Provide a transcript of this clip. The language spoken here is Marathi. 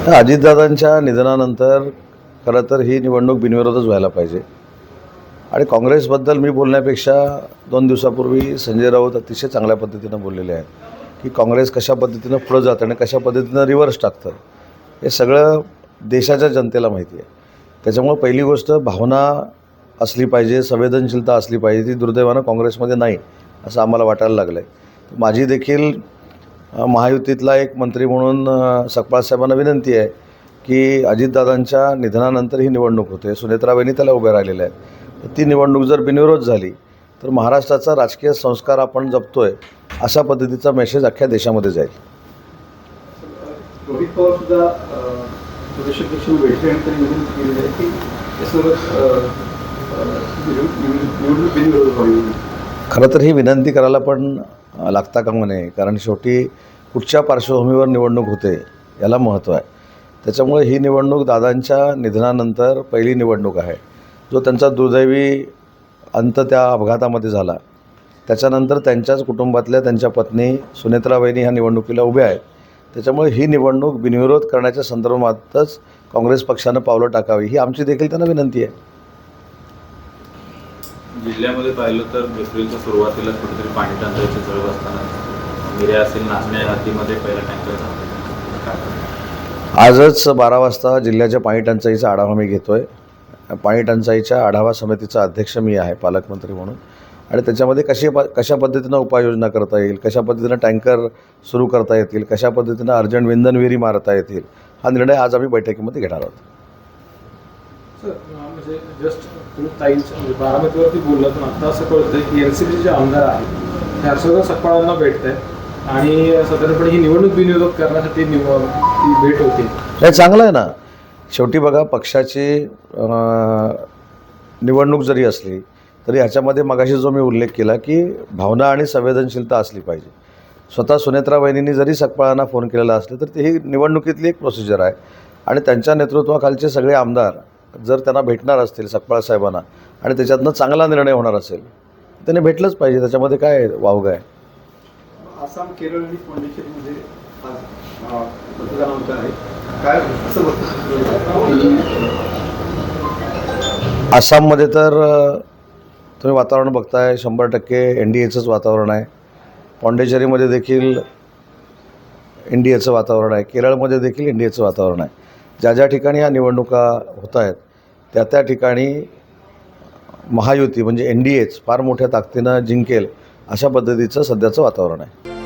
तर अजितदादांच्या निधनानंतर खरं तर ही निवडणूक बिनविरोधच व्हायला पाहिजे. आणि काँग्रेसबद्दल मी बोलण्यापेक्षा 2 दिवसापूर्वी संजय राऊत अतिशय चांगल्या पद्धतीनं बोललेले आहेत की काँग्रेस कशा पद्धतीनं पुढं जातं आणि कशा पद्धतीनं रिव्हर्स टाकतं हे सगळं देशाच्या जनतेला माहिती आहे. त्याच्यामुळं पहिली गोष्ट भावना असली पाहिजे, संवेदनशीलता असली पाहिजे. ती दुर्दैवानं काँग्रेसमध्ये नाही असं आम्हाला वाटायला लागलं आहे. माझी देखील महायुतीतला एक मंत्री म्हणून सकपाळ साहेबांना विनंती आहे की अजितदादांच्या निधनानंतर ही निवडणूक होते, सुनेत्राबाईंनी त्याला उभ्या राहिलेल्या आहेत. ती निवडणूक जर बिनविरोध झाली तर महाराष्ट्राचा राजकीय संस्कार आपण जपतोय अशा पद्धतीचा मेसेज अख्ख्या देशामध्ये जाईल. रोहित पवार सुद्धा प्रदेशाध्यक्ष बैठकीनंतर निवडणूक केलेली आहे की निवडणूक बिनविरोध व्हावी. खरं तर ही विनंती करायला पण लागता कामा नये, कारण शेवटी कुठच्या पार्श्वभूमीवर निवडणूक होते याला महत्त्व आहे. त्याच्यामुळे ही निवडणूक दादांच्या निधनानंतर पहिली निवडणूक आहे. जो त्यांचा दुर्दैवी अंत त्या अपघातामध्ये झाला त्याच्यानंतर त्यांच्याच कुटुंबातल्या त्यांच्या पत्नी सुनेत्राबाईंनी ह्या निवडणुकीला उभ्या आहेत. त्याच्यामुळे ही निवडणूक बिनविरोध करण्याच्या संदर्भातच काँग्रेस पक्षानं पावलं टाकावी ही आमची देखील त्यांना विनंती आहे. जिल्ह्यामध्ये पाहिलं तर एप्रिलच्या सुरुवातीला कुठेतरी पाणी टंचाईची झळ असताना मिऱ्या असेल नाचण्या हातीमध्ये पहिला टँकर आजच 12 वाजता जिल्ह्याच्या पाणी टंचाईचा आढावा मी घेतो आहे. पाणी टंचाईच्या आढावा समितीचा अध्यक्ष मी आहे पालकमंत्री म्हणून. आणि त्याच्यामध्ये कशा पद्धतीनं उपाययोजना करता येईल, कशा पद्धतीनं टँकर सुरू करता येतील, कशा पद्धतीनं अर्जंट विंधन विहिरी मारता येतील हा निर्णय आज आम्ही बैठकीमध्ये घेणार आहोत. सर म्हणजे जस्ट तुम्ही ताईंच्या बारामतीवरती बोलला तर आता असं कळतं की एनसीपीचे जे आमदार आहेत ते हर्षवर्धन सकपाळांना भेटत आहेत आणि साधारणपणे ही निवडणूक बिनविरोध करण्यासाठी ती भेट होती. हे चांगलं आहे ना. शेवटी बघा, पक्षाची निवडणूक जरी असली तरी ह्याच्यामध्ये मगाशी जो मी उल्लेख केला की भावना आणि संवेदनशीलता असली पाहिजे. स्वतः सुनेत्राबाईंनी जरी सकपाळांना फोन केलेला असले तर ही निवडणुकीतली एक प्रोसिजर आहे. आणि त्यांच्या नेतृत्वाखालचे सगळे आमदार जर त्यांना भेटणार असतील सकपाळ साहेबांना आणि त्याच्यातनं चांगला निर्णय होणार असेल त्याने भेटलंच पाहिजे. त्याच्यामध्ये काय वावगं आहे. आसाम, केरळ आणि पांडिचेरीमध्ये मतदान होत आहे. काय असं आसाममध्ये तर तुम्ही वातावरण बघताय 100% NDAचंच वातावरण आहे. पाँडेचेरीमध्ये देखील NDAचं वातावरण आहे. केरळमध्ये देखील NDAचं वातावरण आहे. ज्या ज्या ठिकाणी या निवडणुका होत आहेत त्या ठिकाणी महायुती म्हणजे NDAच फार मोठ्या ताकदीनं जिंकेल अशा पद्धतीचं सध्याचं वातावरण आहे.